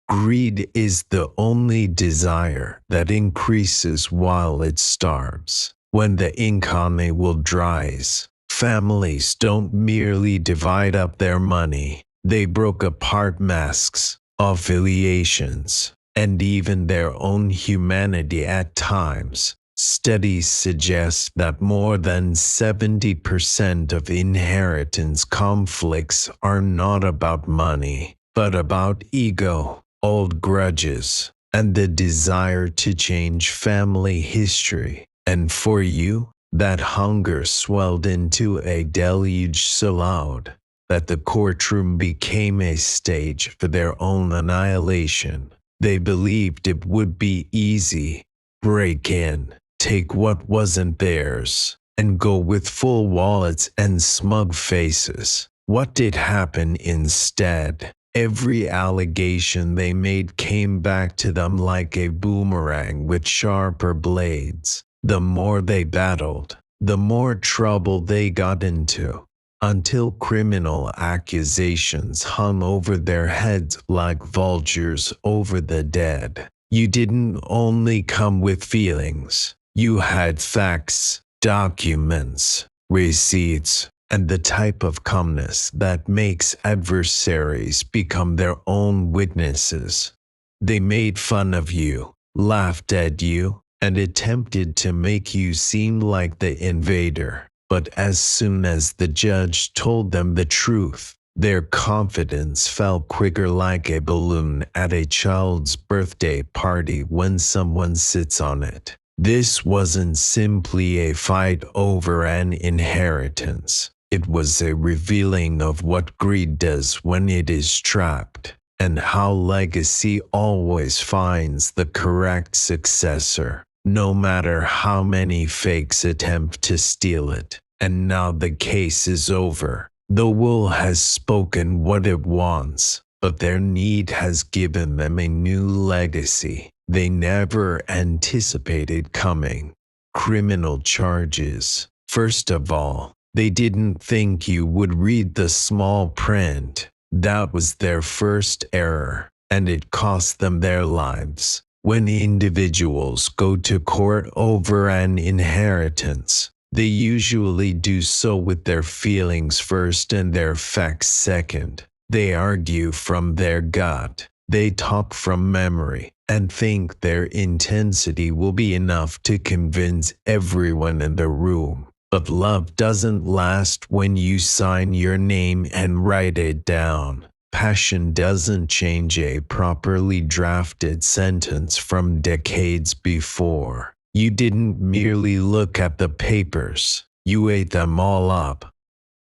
Greed is the only desire that increases while it starves. When the economy will dries, families don't merely divide up their money, they broke apart masks, affiliations, and even their own humanity at times. Studies suggest that more than 70% of inheritance conflicts are not about money, but about ego, old grudges, and the desire to change family history. And for you, that hunger swelled into a deluge so loud that the courtroom became a stage for their own annihilation. They believed it would be easy. Break in, take what wasn't theirs, and go with full wallets and smug faces. What did happen instead? Every allegation they made came back to them like a boomerang with sharper blades. The more they battled, the more trouble they got into, until criminal accusations hung over their heads like vultures over the dead. You didn't only come with feelings, you had facts, documents, receipts, and the type of calmness that makes adversaries become their own witnesses. They made fun of you, laughed at you, and attempted to make you seem like the invader. But as soon as the judge told them the truth, their confidence fell quicker like a balloon at a child's birthday party when someone sits on it. This wasn't simply a fight over an inheritance. It was a revealing of what greed does when it is trapped, and how legacy always finds the correct successor, no matter how many fakes attempt to steal it. And now the case is over. The wool has spoken what it wants, but their need has given them a new legacy they never anticipated coming. Criminal charges. First of all, they didn't think you would read the small print. That was their first error, and it cost them their lives. When individuals go to court over an inheritance, they usually do so with their feelings first and their facts second. They argue from their gut. They talk from memory and think their intensity will be enough to convince everyone in the room. But love doesn't last when you sign your name and write it down. Passion doesn't change a properly drafted sentence from decades before. You didn't merely look at the papers, you ate them all up.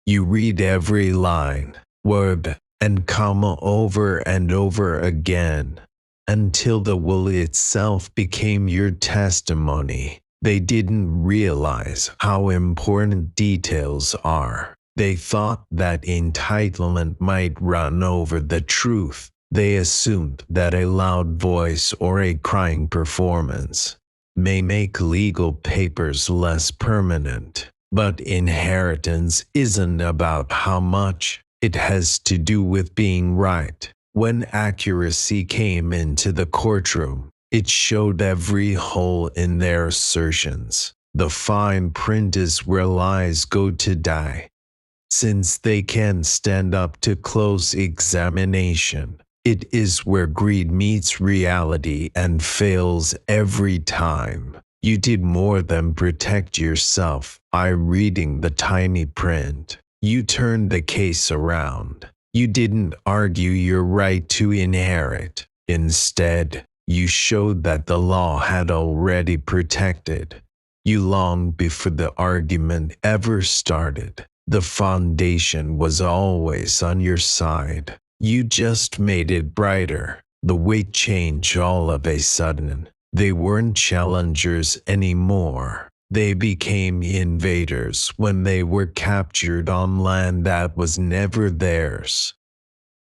You read every line, word, and comma over and over again, until the will itself became your testimony. They didn't realize how important details are. They thought that entitlement might run over the truth. They assumed that a loud voice or a crying performance may make legal papers less permanent. But inheritance isn't about how much. It has to do with being right. When accuracy came into the courtroom, it showed every hole in their assertions. The fine print is where lies go to die. Since they can't stand up to close examination, it is where greed meets reality and fails every time. You did more than protect yourself by reading the tiny print. You turned the case around. You didn't argue your right to inherit. Instead, you showed that the law had already protected you long before the argument ever started. The foundation was always on your side. You just made it brighter. The weight changed all of a sudden. They weren't challengers anymore. They became invaders when they were captured on land that was never theirs.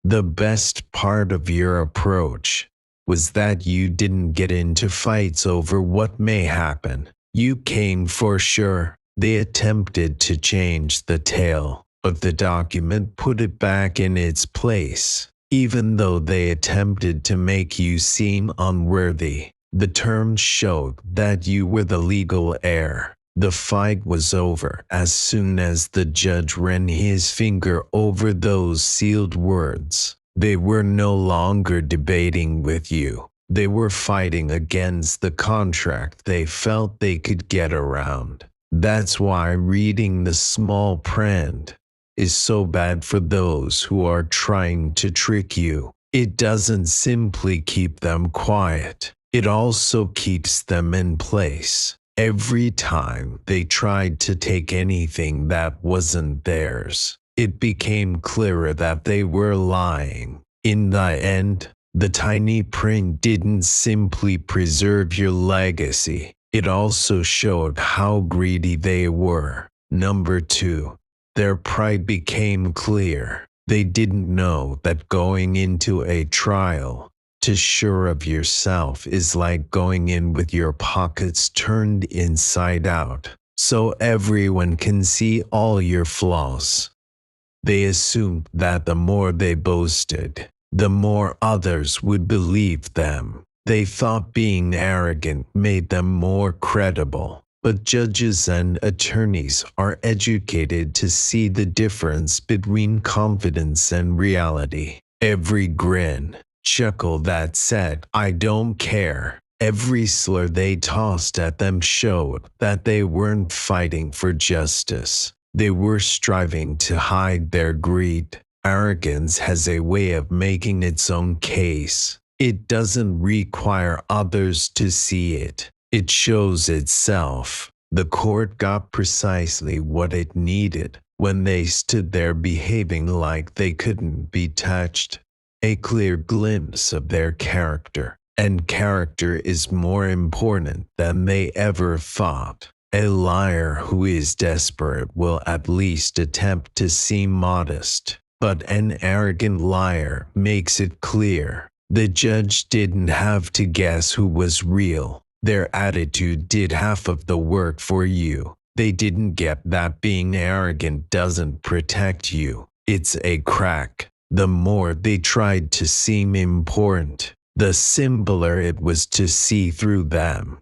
The best part of your approach was that you didn't get into fights over what may happen. You came for sure. They attempted to change the tale, but the document put it back in its place. even though they attempted to make you seem unworthy. The terms showed that you were the legal heir. The fight was over as soon as the judge ran his finger over those sealed words. They were no longer debating with you. They were fighting against the contract they felt they could get around. That's why reading the small print is so bad for those who are trying to trick you. It doesn't simply keep them quiet. It also keeps them in place. Every time they tried to take anything that wasn't theirs, it became clearer that they were lying. In the end, the tiny print didn't simply preserve your legacy, it also showed how greedy they were. Number 2. Their pride became clear. They didn't know that going into a trial, to sure of yourself, is like going in with your pockets turned inside out, so everyone can see all your flaws. They assumed that the more they boasted, the more others would believe them. They thought being arrogant made them more credible. But judges and attorneys are educated to see the difference between confidence and reality. Every grin, chuckle that said, "I don't care," every slur they tossed at them showed that they weren't fighting for justice. They were striving to hide their greed. Arrogance has a way of making its own case. It doesn't require others to see it. It shows itself. The court got precisely what it needed when they stood there behaving like they couldn't be touched. A clear glimpse of their character. And character is more important than they ever thought. A liar who is desperate will at least attempt to seem modest. But an arrogant liar makes it clear. The judge didn't have to guess who was real. Their attitude did half of the work for you. They didn't get that being arrogant doesn't protect you. It's a crack. The more they tried to seem important, the simpler it was to see through them.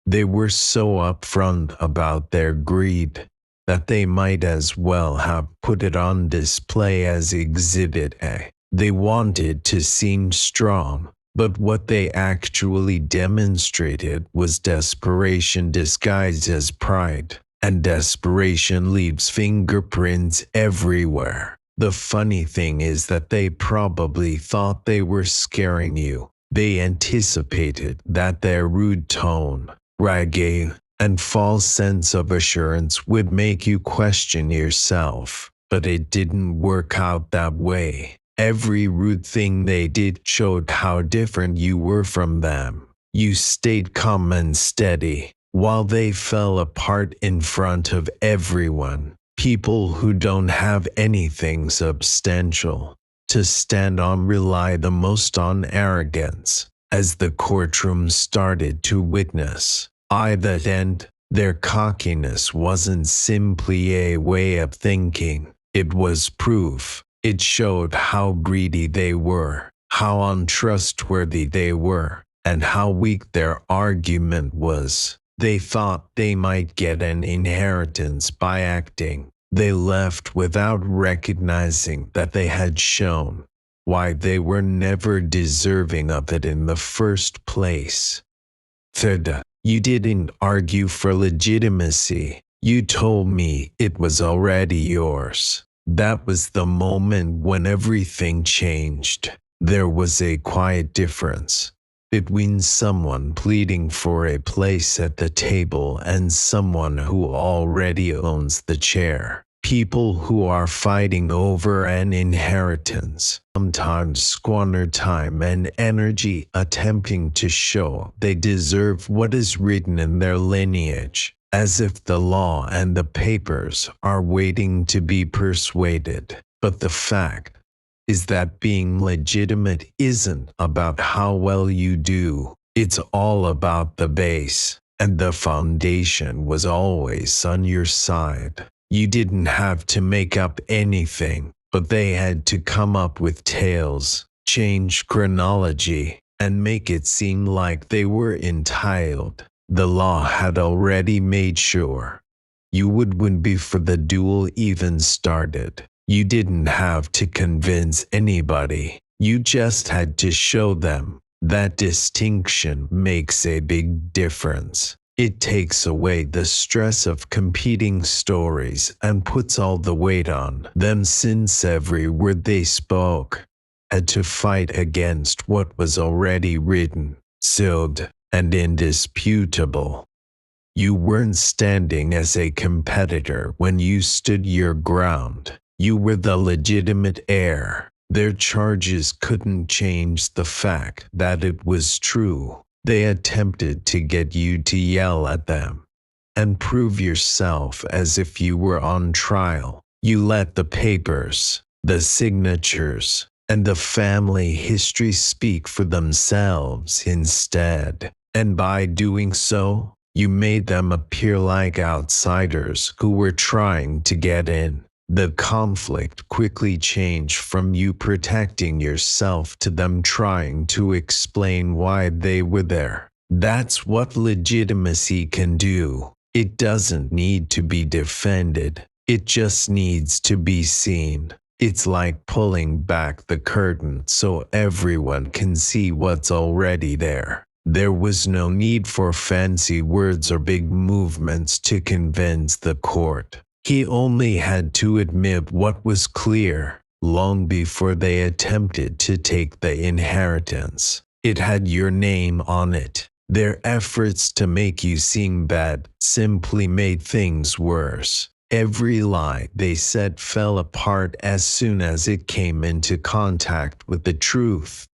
They were so upfront about their greed that they might as well have put it on display as Exhibit A. They wanted to seem strong, but what they actually demonstrated was desperation disguised as pride, and desperation leaves fingerprints everywhere. The funny thing is that they probably thought they were scaring you. They anticipated that their rude tone, ragging, and false sense of assurance would make you question yourself, but it didn't work out that way. Every rude thing they did showed how different you were from them. You stayed calm and steady, while they fell apart in front of everyone. People who don't have anything substantial to stand on rely the most on arrogance. As the courtroom started to witness, that end, their cockiness wasn't simply a way of thinking. It was proof. It showed how greedy they were, how untrustworthy they were, and how weak their argument was. They thought they might get an inheritance by acting. They left without recognizing that they had shown why they were never deserving of it in the first place. Third, you didn't argue for legitimacy. You told me it was already yours. That was the moment when everything changed. There was a quiet difference between someone pleading for a place at the table and someone who already owns the chair. People who are fighting over an inheritance sometimes squander time and energy attempting to show they deserve what is written in their lineage, as if the law and the papers are waiting to be persuaded. But the fact is that being legitimate isn't about how well you do. It's all about the base, and the foundation was always on your side. You didn't have to make up anything, but they had to come up with tales, change chronology, and make it seem like they were entitled. The law had already made sure you would win before the duel even started. You didn't have to convince anybody. You just had to show them. That distinction makes a big difference. It takes away the stress of competing stories and puts all the weight on them, since every word they spoke had to fight against what was already written, sealed, and indisputable. You weren't standing as a competitor when you stood your ground. You were the legitimate heir. Their charges couldn't change the fact that it was true. They attempted to get you to yell at them and prove yourself as if you were on trial. You let the papers, the signatures, and the family history speak for themselves instead. And by doing so, you made them appear like outsiders who were trying to get in. The conflict quickly changed from you protecting yourself to them trying to explain why they were there. That's what legitimacy can do. It doesn't need to be defended. It just needs to be seen. It's like pulling back the curtain so everyone can see what's already there. There was no need for fancy words or big movements to convince the court. He only had to admit what was clear, long before they attempted to take the inheritance. It had your name on it. Their efforts to make you seem bad simply made things worse. Every lie they said fell apart as soon as it came into contact with the truth.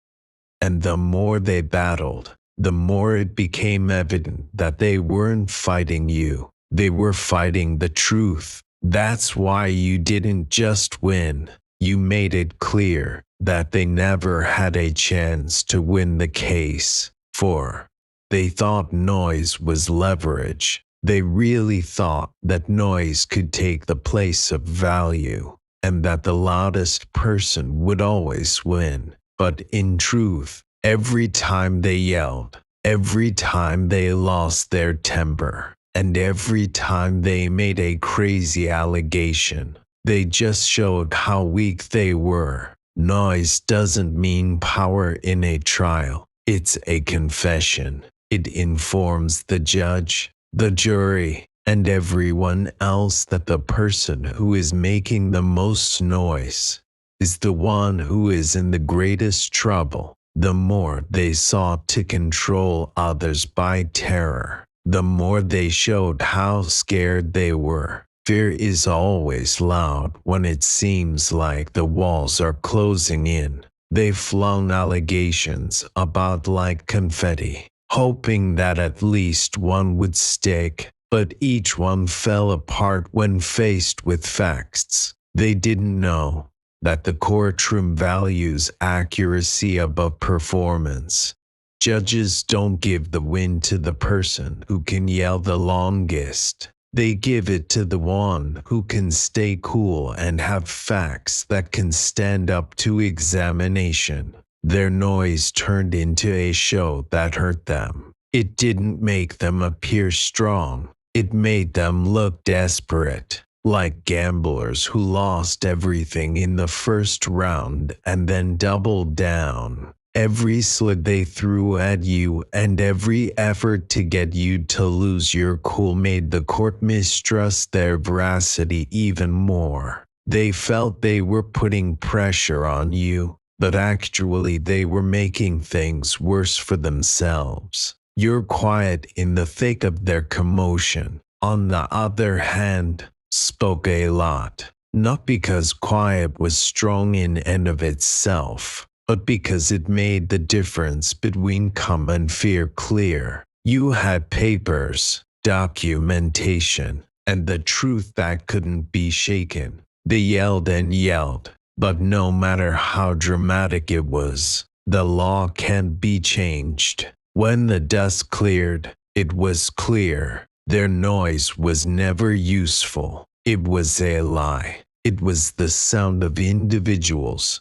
And the more they battled, the more it became evident that they weren't fighting you. They were fighting the truth. That's why you didn't just win. You made it clear that they never had a chance to win the case. For they thought noise was leverage. They really thought that noise could take the place of value, and that the loudest person would always win. But in truth, every time they yelled, every time they lost their temper, and every time they made a crazy allegation, they just showed how weak they were. Noise doesn't mean power in a trial. It's a confession. It informs the judge, the jury, and everyone else that the person who is making the most noise is the one who is in the greatest trouble. The more they sought to control others by terror, the more they showed how scared they were. Fear is always loud when it seems like the walls are closing in. They flung allegations about like confetti, hoping that at least one would stick, but each one fell apart when faced with facts. They didn't know that the courtroom values accuracy above performance. Judges don't give the win to the person who can yell the longest. They give it to the one who can stay cool and have facts that can stand up to examination. Their noise turned into a show that hurt them. It didn't make them appear strong. It made them look desperate, like gamblers who lost everything in the first round and then doubled down. Every slid they threw at you and every effort to get you to lose your cool made the court mistrust their veracity even more. They felt they were putting pressure on you, but actually they were making things worse for themselves. You're quiet in the thick of their commotion, on the other hand, spoke a lot. Not because quiet was strong in and of itself, but because it made the difference between calm and fear clear. You had papers, documentation, and the truth that couldn't be shaken. They yelled and yelled, but no matter how dramatic it was, the law can't be changed. When the dust cleared, it was clear. Their noise was never useful. It was a lie. It was the sound of individuals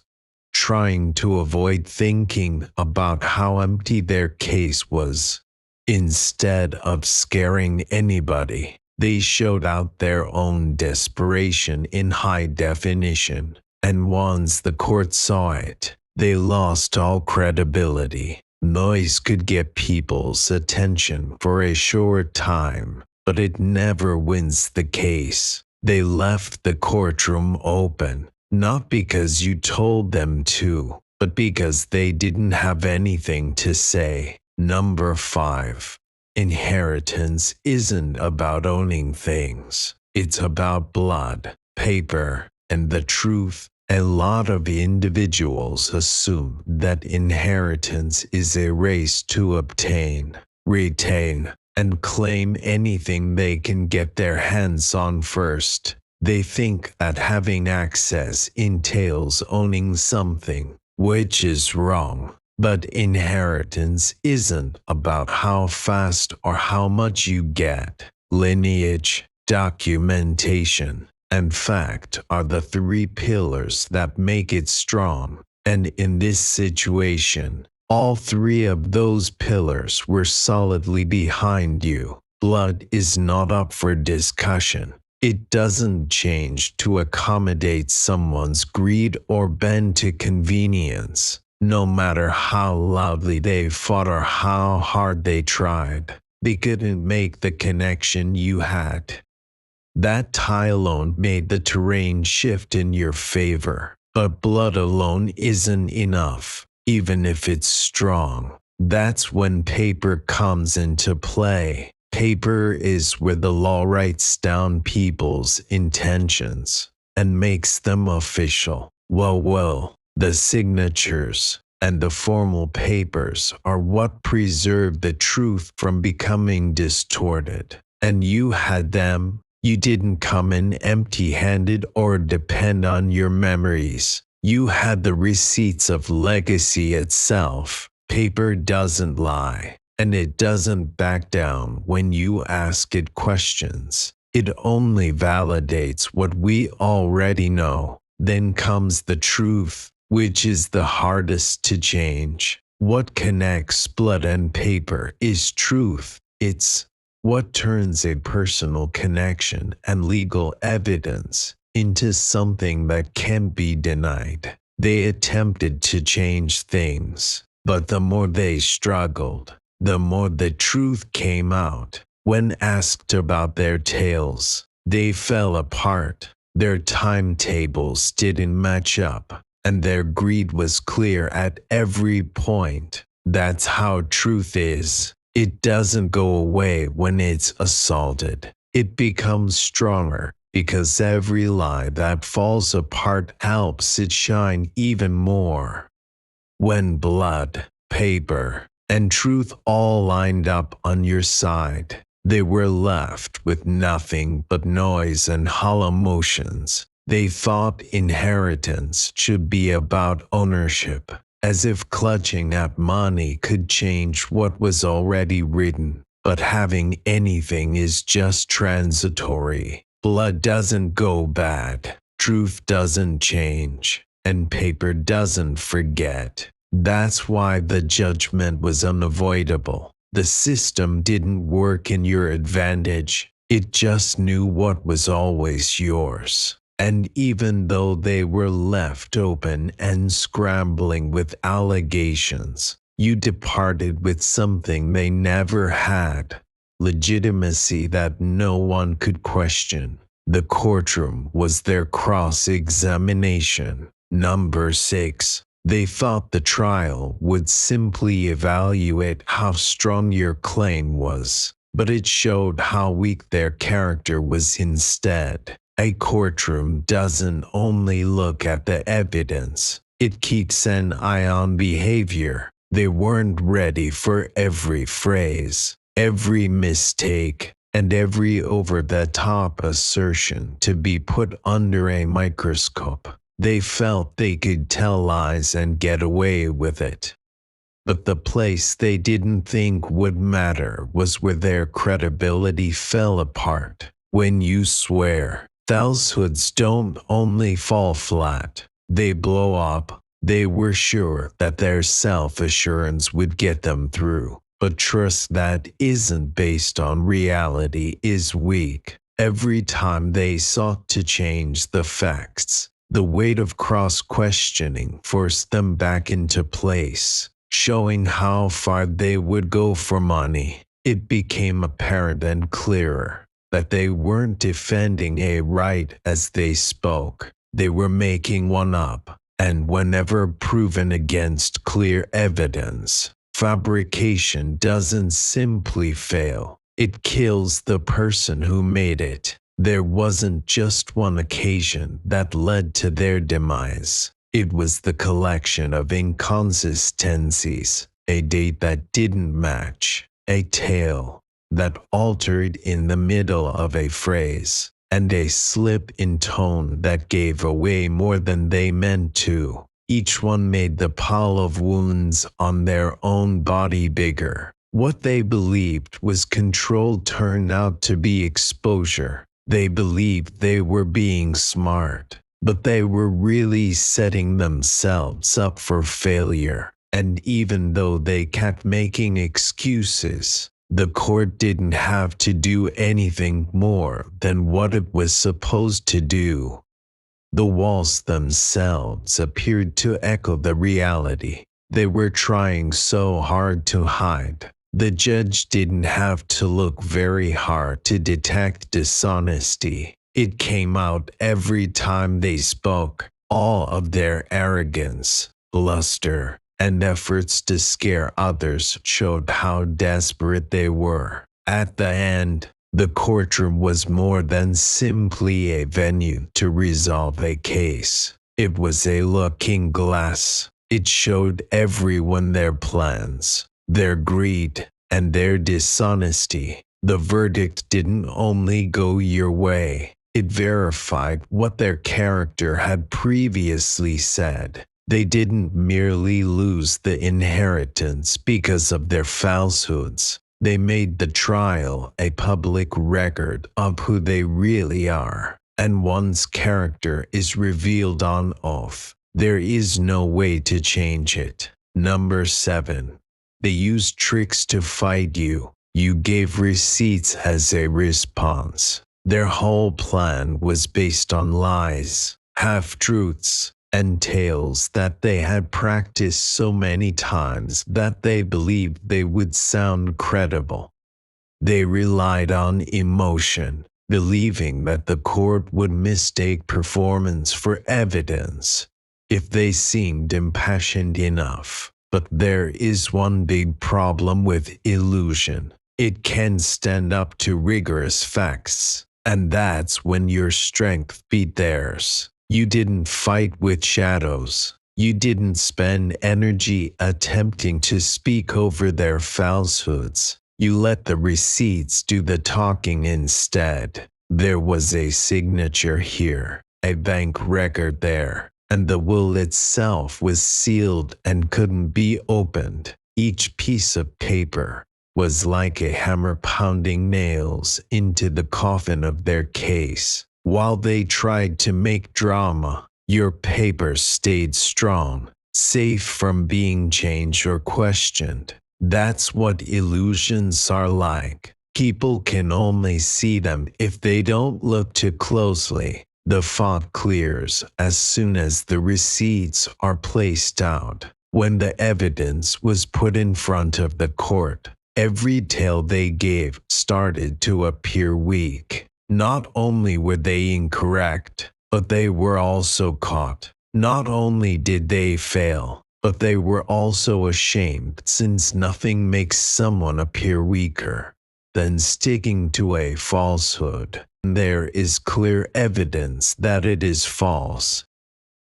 trying to avoid thinking about how empty their case was. Instead of scaring anybody, they showed out their own desperation in high definition, and once the court saw it, they lost all credibility. Noise could get people's attention for a short time, but it never wins the case. They left the courtroom open, not because you told them to, but because they didn't have anything to say. Number 5. Inheritance isn't about owning things. It's about blood, paper, and the truth. A lot of individuals assume that inheritance is a race to obtain, retain, and claim anything they can get their hands on first. They think that having access entails owning something, which is wrong. But inheritance isn't about how fast or how much you get. Lineage, documentation, and fact are the 3 pillars that make it strong. And in this situation, all 3 of those pillars were solidly behind you. Blood is not up for discussion. It doesn't change to accommodate someone's greed or bend to convenience. No matter how loudly they fought or how hard they tried, they couldn't make the connection you had. That tie alone made the terrain shift in your favor. But blood alone isn't enough, even if it's strong. That's when paper comes into play. Paper is where the law writes down people's intentions and makes them official. Well, the signatures and the formal papers are what preserve the truth from becoming distorted. And you had them. You didn't come in empty-handed or depend on your memories. You had the receipts of legacy itself. Paper doesn't lie, and it doesn't back down when you ask it questions. It only validates what we already know. Then comes the truth, which is the hardest to change. What connects blood and paper is truth. It's what turns a personal connection and legal evidence into something that can't be denied. They attempted to change things, but the more they struggled, the more the truth came out. When asked about their tales, they fell apart. Their timetables didn't match up, and their greed was clear at every point. That's how truth is. It doesn't go away when it's assaulted. It becomes stronger because every lie that falls apart helps it shine even more. When blood, paper, and truth all lined up on your side, they were left with nothing but noise and hollow motions. They thought inheritance should be about ownership, as if clutching at money could change what was already written. But having anything is just transitory. Blood doesn't go bad, truth doesn't change, and paper doesn't forget. That's why the judgment was unavoidable. The system didn't work in your advantage. It just knew what was always yours. And even though they were left open and scrambling with allegations, you departed with something they never had: legitimacy that no one could question. The courtroom was their cross-examination. Number 6. They thought the trial would simply evaluate how strong your claim was, but it showed how weak their character was instead. A courtroom doesn't only look at the evidence, it keeps an eye on behavior. They weren't ready for every phrase, every mistake, and every over-the-top assertion to be put under a microscope. They felt they could tell lies and get away with it. But the place they didn't think would matter was where their credibility fell apart. When you swear, Falsehoods don't only fall flat, they blow up. They were sure that their self-assurance would get them through, but trust that isn't based on reality is weak. Every time they sought to change the facts, the weight of cross-questioning forced them back into place, showing how far they would go for money. It became apparent and clearer that they weren't defending a right as they spoke. They were making one up, and whenever proven against clear evidence, fabrication doesn't simply fail. It kills the person who made it. There wasn't just one occasion that led to their demise. It was the collection of inconsistencies, a date that didn't match, a tale that altered in the middle of a phrase, and a slip in tone that gave away more than they meant to. Each one made the pile of wounds on their own body bigger. What they believed was control turned out to be exposure. They believed they were being smart, but they were really setting themselves up for failure. And even though they kept making excuses, the court didn't have to do anything more than what it was supposed to do. The walls themselves appeared to echo the reality they were trying so hard to hide. The judge didn't have to look very hard to detect dishonesty. It came out every time they spoke. All of their arrogance, bluster, and efforts to scare others showed how desperate they were. At the end, the courtroom was more than simply a venue to resolve a case. It was a looking glass. It showed everyone their plans, their greed, and their dishonesty. The verdict didn't only go your way, it verified what their character had previously said. They didn't merely lose the inheritance because of their falsehoods. They made the trial a public record of who they really are. And once character is revealed on oath, there is no way to change it. Number 7. They used tricks to fight you. You gave receipts as a response. Their whole plan was based on lies, half-truths, and tales that they had practiced so many times that they believed they would sound credible. They relied on emotion, believing that the court would mistake performance for evidence if they seemed impassioned enough. But there is one big problem with illusion. It can stand up to rigorous facts, and that's when your strength beat theirs. You didn't fight with shadows. You didn't spend energy attempting to speak over their falsehoods. You let the receipts do the talking instead. There was a signature here, a bank record there, and the will itself was sealed and couldn't be opened. Each piece of paper was like a hammer pounding nails into the coffin of their case. While they tried to make drama, your paper stayed strong, safe from being changed or questioned. That's what illusions are like. People can only see them if they don't look too closely. The fog clears as soon as the receipts are placed out. When the evidence was put in front of the court, every tale they gave started to appear weak. Not only were they incorrect, but they were also caught. Not only did they fail, but they were also ashamed, since nothing makes someone appear weaker than sticking to a falsehood. There is clear evidence that it is false.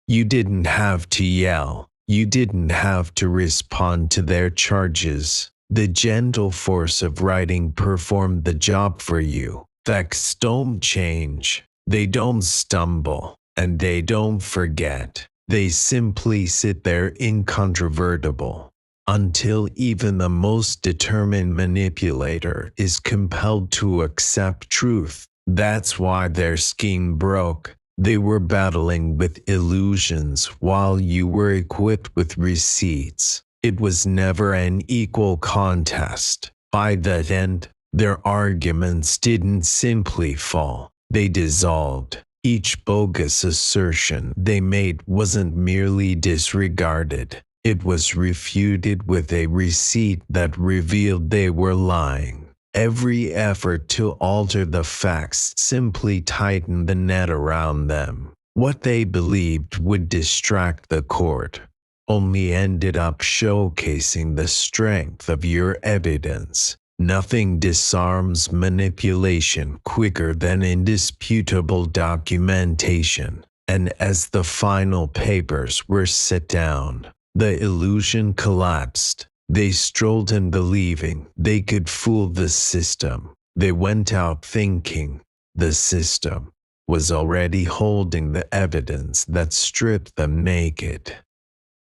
You didn't have to yell. You didn't have to respond to their charges. The gentle force of writing performed the job for you. Facts don't change, they don't stumble, and they don't forget. They simply sit there incontrovertible, until even the most determined manipulator is compelled to accept truth. That's why their scheme broke. They were battling with illusions while you were equipped with receipts. It was never an equal contest. By that end, their arguments didn't simply fall, they dissolved. Each bogus assertion they made wasn't merely disregarded, it was refuted with a receipt that revealed they were lying. Every effort to alter the facts simply tightened the net around them. What they believed would distract the court only ended up showcasing the strength of your evidence. Nothing disarms manipulation quicker than indisputable documentation. And as the final papers were set down, the illusion collapsed. They strolled in believing they could fool the system. They went out thinking the system was already holding the evidence that stripped them naked.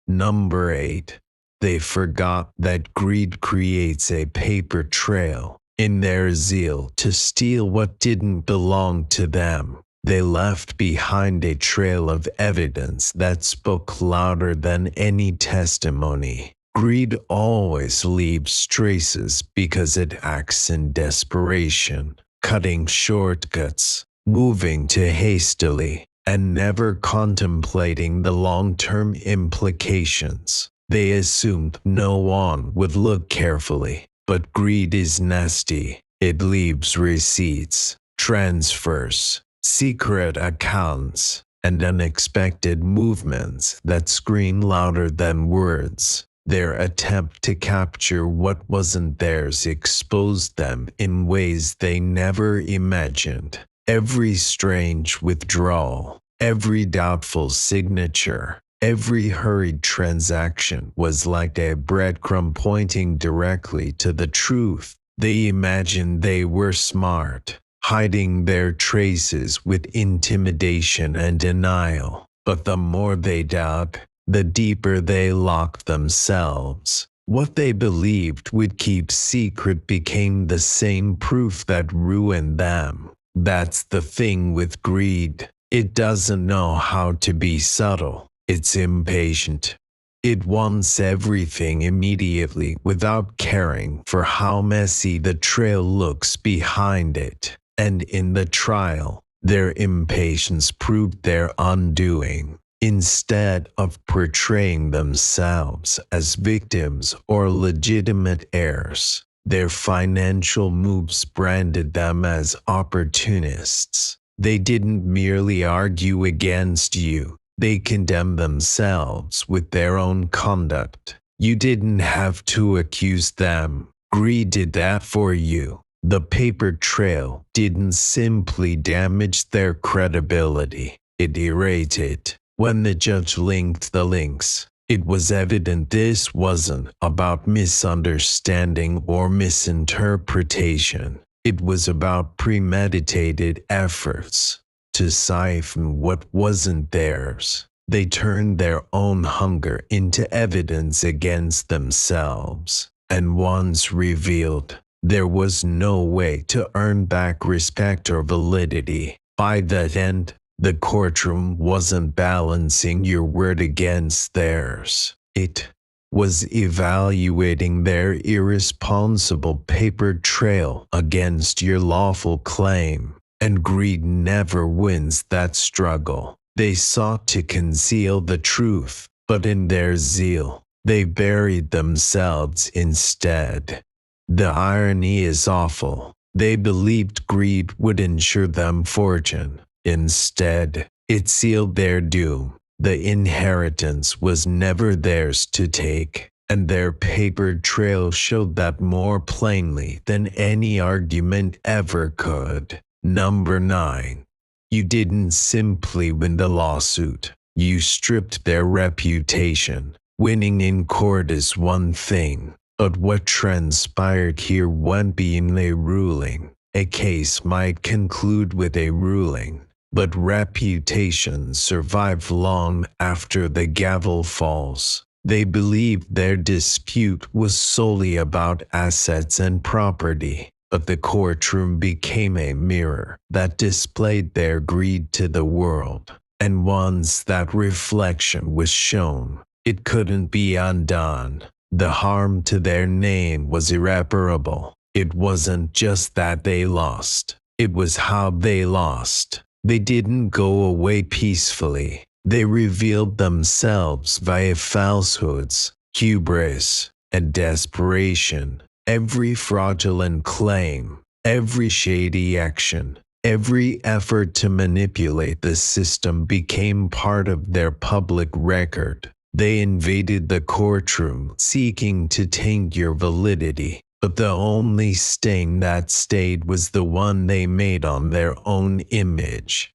Number 8. They forgot that greed creates a paper trail. In their zeal to steal what didn't belong to them, they left behind a trail of evidence that spoke louder than any testimony. Greed always leaves traces because it acts in desperation, cutting shortcuts, moving too hastily, and never contemplating the long-term implications. They assumed no one would look carefully, but greed is nasty. It leaves receipts, transfers, secret accounts, and unexpected movements that scream louder than words. Their attempt to capture what wasn't theirs exposed them in ways they never imagined. Every strange withdrawal, every doubtful signature, every hurried transaction was like a breadcrumb pointing directly to the truth. They imagined they were smart, hiding their traces with intimidation and denial. But the more they dug, the deeper they locked themselves. What they believed would keep secret became the same proof that ruined them. That's the thing with greed. It doesn't know how to be subtle. It's impatient. It wants everything immediately without caring for how messy the trail looks behind it. And in the trial, their impatience proved their undoing. Instead of portraying themselves as victims or legitimate heirs, their financial moves branded them as opportunists. They didn't merely argue against you, they condemned themselves with their own conduct. You didn't have to accuse them. Greed did that for you. The paper trail didn't simply damage their credibility, it erased it. When the judge linked the links, it was evident this wasn't about misunderstanding or misinterpretation. It was about premeditated efforts to siphon what wasn't theirs. They turned their own hunger into evidence against themselves, and once revealed, there was no way to earn back respect or validity. By that end, the courtroom wasn't balancing your word against theirs. It was evaluating their irresponsible paper trail against your lawful claim. And greed never wins that struggle. They sought to conceal the truth, but in their zeal, they buried themselves instead. The irony is awful. They believed greed would ensure them fortune. Instead, it sealed their doom. The inheritance was never theirs to take, and their paper trail showed that more plainly than any argument ever could. Number 9. You didn't simply win the lawsuit. You stripped their reputation. Winning in court is one thing, but what transpired here went beyond a ruling. A case might conclude with a ruling, but reputations survive long after the gavel falls. They believed their dispute was solely about assets and property, but the courtroom became a mirror that displayed their greed to the world. And once that reflection was shown, it couldn't be undone. The harm to their name was irreparable. It wasn't just that they lost, it was how they lost. They didn't go away peacefully. They revealed themselves via falsehoods, hubris, and desperation. Every fraudulent claim, every shady action, every effort to manipulate the system became part of their public record. They invaded the courtroom seeking to taint your validity, but the only stain that stayed was the one they made on their own image.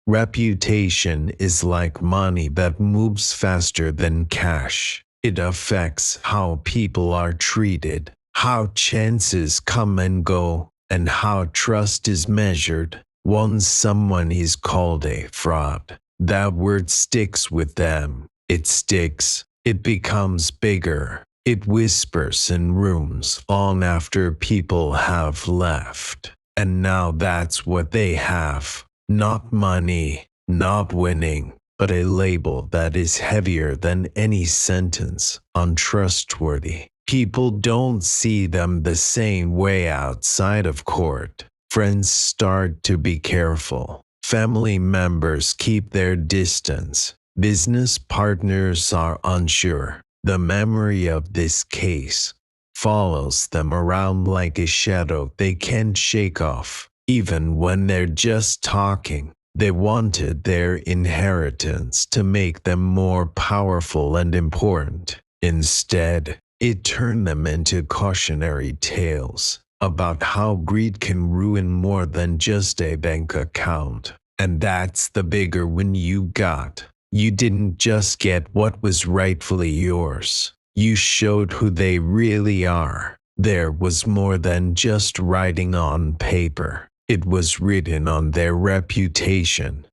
Reputation is like money that moves faster than cash. It affects how people are treated, how chances come and go, and how trust is measured. Once someone is called a fraud, that word sticks with them. It sticks. It becomes bigger. It whispers in rooms long after people have left. And now that's what they have. Not money, not winning, but a label that is heavier than any sentence, untrustworthy. People don't see them the same way outside of court. Friends start to be careful. Family members keep their distance. Business partners are unsure. The memory of this case follows them around like a shadow they can't shake off. Even when they're just talking, they wanted their inheritance to make them more powerful and important. Instead, it turned them into cautionary tales about how greed can ruin more than just a bank account. And that's the bigger win you got. You didn't just get what was rightfully yours. You showed who they really are. There was more than just writing on paper. It was written on their reputation.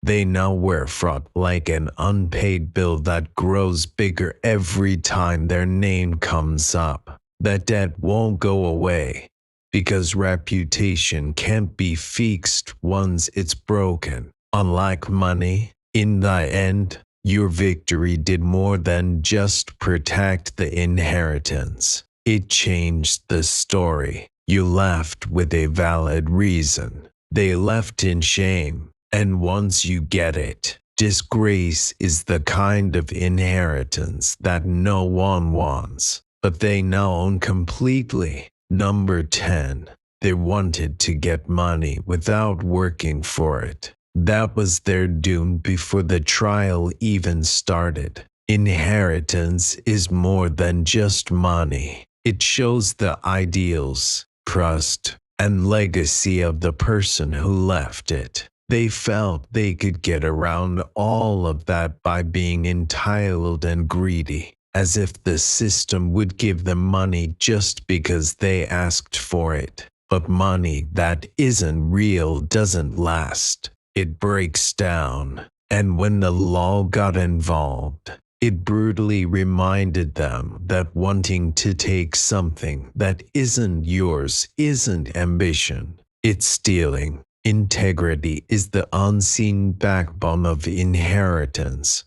They now wear fraud like an unpaid bill that grows bigger every time their name comes up. That debt won't go away, because reputation can't be fixed once it's broken. Unlike money, in the end, your victory did more than just protect the inheritance. It changed the story. You left with a valid reason. They left in shame. And once you get it, disgrace is the kind of inheritance that no one wants. But they now own completely. Number 10. They wanted to get money without working for it. That was their doom before the trial even started. Inheritance is more than just money. It shows the ideals, trust, and legacy of the person who left it. They felt they could get around all of that by being entitled and greedy, as if the system would give them money just because they asked for it. But money that isn't real doesn't last. It breaks down. And when the law got involved, it brutally reminded them that wanting to take something that isn't yours isn't ambition. It's stealing. Integrity is the unseen backbone of inheritance.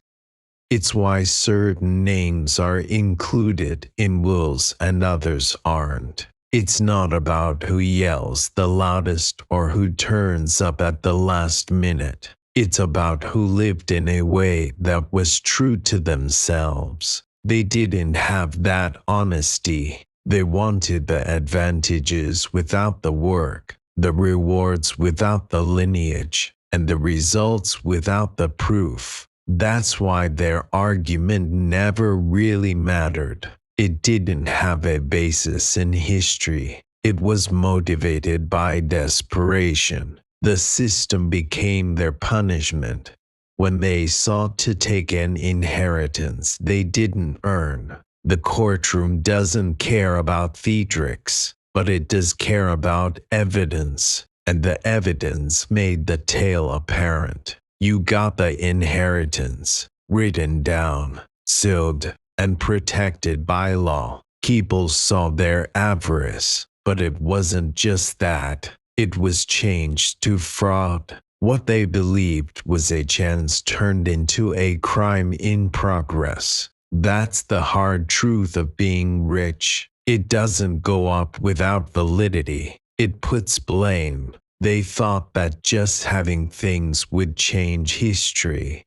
It's why certain names are included in wills and others aren't. It's not about who yells the loudest or who turns up at the last minute. It's about who lived in a way that was true to themselves. They didn't have that honesty. They wanted the advantages without the work, the rewards without the lineage, and the results without the proof. That's why their argument never really mattered. It didn't have a basis in history. It was motivated by desperation. The system became their punishment when they sought to take an inheritance they didn't earn. The courtroom doesn't care about theatrics, but it does care about evidence, and the evidence made the tale apparent. You got the inheritance, written down, sealed, and protected by law. People saw their avarice. But it wasn't just that. It was changed to fraud. What they believed was a chance turned into a crime in progress. That's the hard truth of being rich. It doesn't go up without validity. It puts blame. They thought that just having things would change history.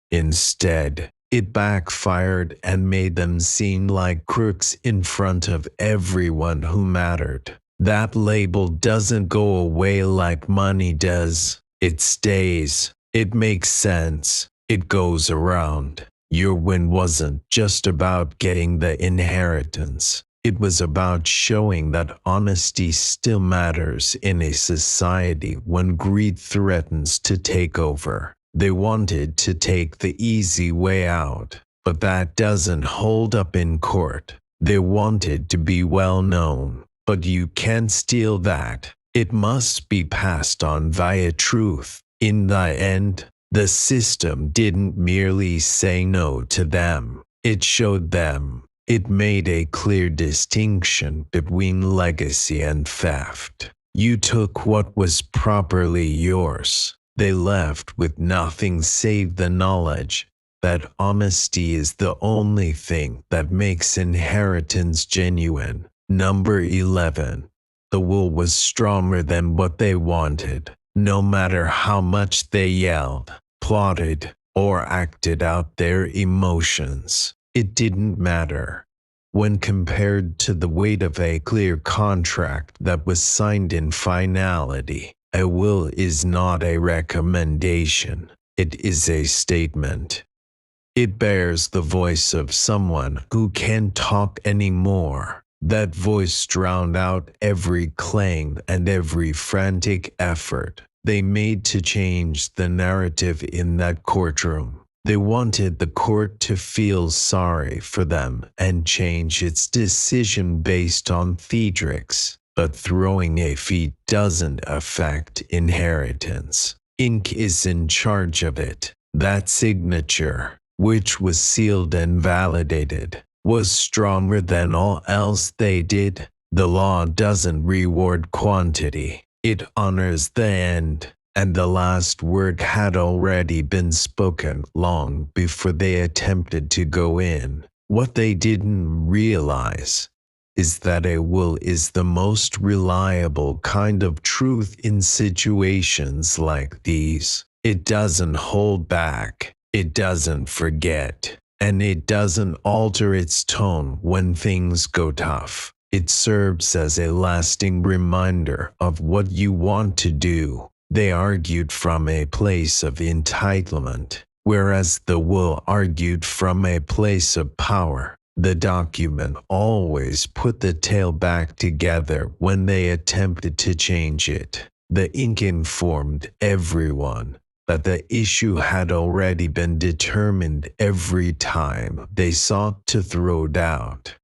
Instead, it backfired and made them seem like crooks in front of everyone who mattered. That label doesn't go away like money does. It stays. It makes sense. It goes around. Your win wasn't just about getting the inheritance. It was about showing that honesty still matters in a society when greed threatens to take over. They wanted to take the easy way out, but that doesn't hold up in court. They wanted to be well known, but you can't steal that. It must be passed on via truth. In the end, the system didn't merely say no to them. It showed them. It made a clear distinction between legacy and theft. You took what was properly yours. They left with nothing save the knowledge that honesty is the only thing that makes inheritance genuine. Number 11. The will was stronger than what they wanted. No matter how much they yelled, plotted, or acted out their emotions, it didn't matter. When compared to the weight of a clear contract that was signed in finality, a will is not a recommendation. It is a statement. It bears the voice of someone who can't talk anymore. That voice drowned out every claim and every frantic effort they made to change the narrative in that courtroom. They wanted the court to feel sorry for them and change its decision based on theatrics. But throwing a feat doesn't affect inheritance. Ink is in charge of it. That signature, which was sealed and validated, was stronger than all else they did. The law doesn't reward quantity. It honors the end. And the last word had already been spoken long before they attempted to go in. What they didn't realize is that a will is the most reliable kind of truth in situations like these. It doesn't hold back, it doesn't forget, and it doesn't alter its tone when things go tough. It serves as a lasting reminder of what you want to do. They argued from a place of entitlement, whereas the will argued from a place of power. The document always put the tale back together when they attempted to change it. The ink informed everyone that the issue had already been determined every time they sought to throw it out.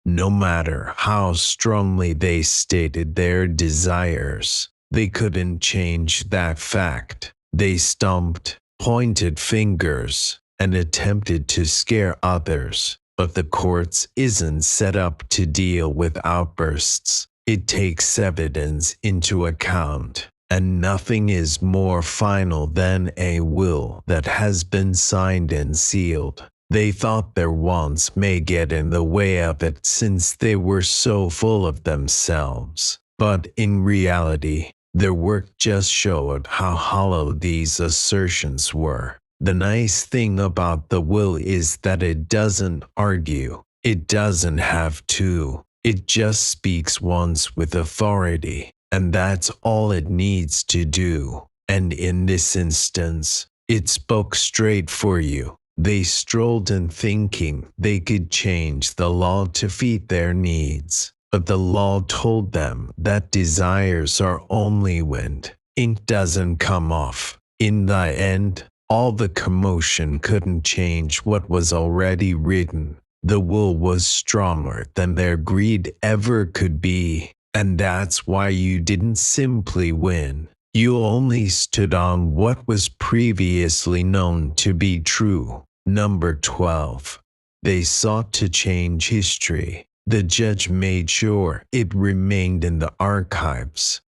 No matter how strongly they stated their desires, they couldn't change that fact. They stumped, pointed fingers, and attempted to scare others. But the courts isn't set up to deal with outbursts. It takes evidence into account. And nothing is more final than a will that has been signed and sealed. They thought their wants may get in the way of it since they were so full of themselves. But in reality, their work just showed how hollow these assertions were. The nice thing about the will is that it doesn't argue. It doesn't have to. It just speaks once with authority, and that's all it needs to do. And in this instance, it spoke straight for you. They strolled in thinking they could change the law to fit their needs. But the law told them that desires are only wind. Ink doesn't come off. In the end, all the commotion couldn't change what was already written. The will was stronger than their greed ever could be. And that's why you didn't simply win. You only stood on what was previously known to be true. Number 12. They sought to change history. The judge made sure it remained in the archives.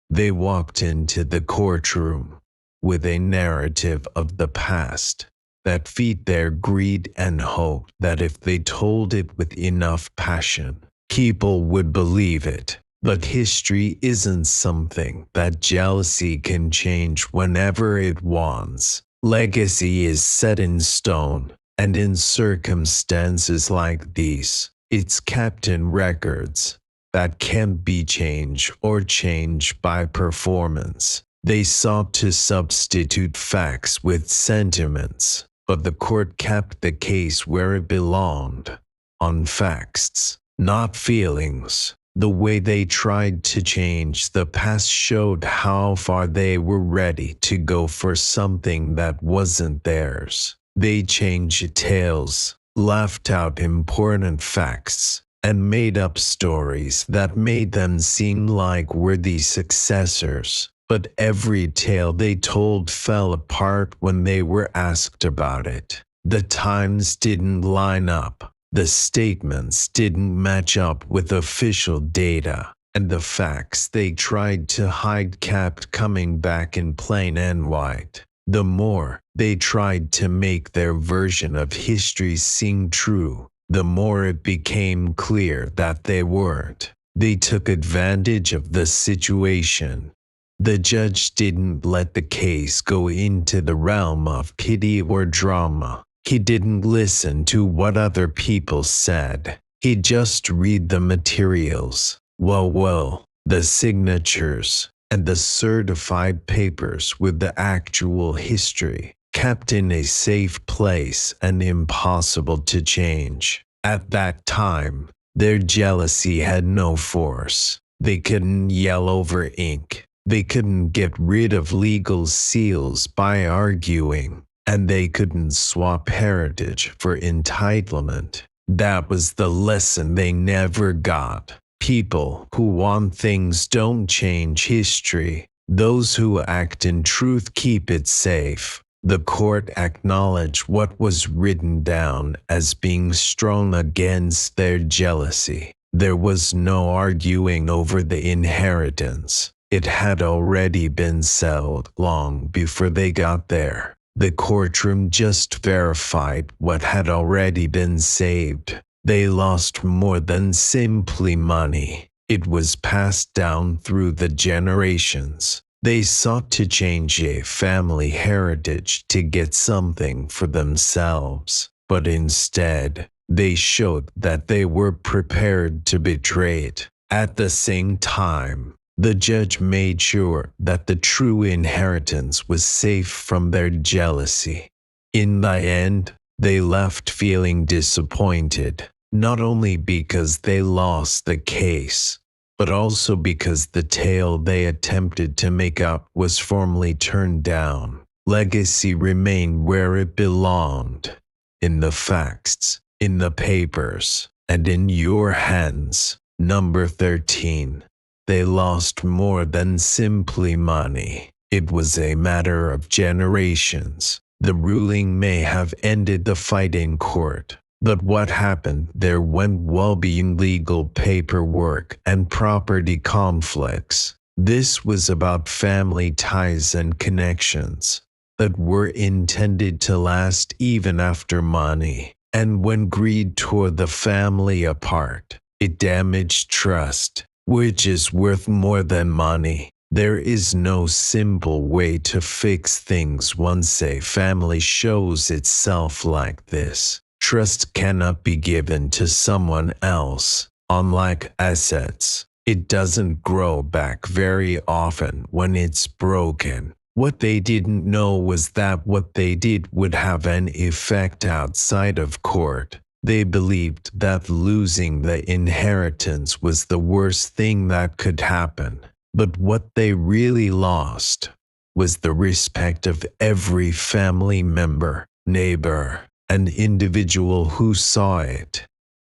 They walked into the courtroom with a narrative of the past that feed their greed and hope that if they told it with enough passion, people would believe it. But history isn't something that jealousy can change whenever it wants. Legacy is set in stone, and in circumstances like these, it's kept in records that can't be changed or changed by performance. They sought to substitute facts with sentiments, but the court kept the case where it belonged, on facts, not feelings. The way they tried to change the past showed how far they were ready to go for something that wasn't theirs. They changed tales, left out important facts, and made up stories that made them seem like worthy successors. But every tale they told fell apart when they were asked about it. The times didn't line up. The statements didn't match up with official data, and the facts they tried to hide kept coming back in plain and white. The more they tried to make their version of history seem true, the more it became clear that they weren't. They took advantage of the situation. The judge didn't let the case go into the realm of pity or drama. He didn't listen to what other people said. He just read the materials. Well, the signatures and the certified papers with the actual history, kept in a safe place and impossible to change. At that time, their jealousy had no force. They couldn't yell over ink. They couldn't get rid of legal seals by arguing. And they couldn't swap heritage for entitlement. That was the lesson they never got. People who want things don't change history. Those who act in truth keep it safe. The court acknowledged what was written down as being strong against their jealousy. There was no arguing over the inheritance. It had already been settled long before they got there. The courtroom just verified what had already been saved. They lost more than simply money. It was passed down through the generations. They sought to change a family heritage to get something for themselves, but instead, they showed that they were prepared to betray it. At the same time, the judge made sure that the true inheritance was safe from their jealousy. In the end, they left feeling disappointed, not only because they lost the case, but also because the tale they attempted to make up was formally turned down. Legacy remained where it belonged, in the facts, in the papers, and in your hands. Number 13. They lost more than simply money. It was a matter of generations. The ruling may have ended the fight in court, but what happened there went well beyond legal paperwork and property conflicts. This was about family ties and connections that were intended to last even after money. And when greed tore the family apart, it damaged trust, which is worth more than money. There is no simple way to fix things once a family shows itself like this. Trust cannot be given to someone else. Unlike assets, it doesn't grow back very often when it's broken. What they didn't know was that what they did would have an effect outside of court. They believed that losing the inheritance was the worst thing that could happen. But what they really lost was the respect of every family member, neighbor, and individual who saw it.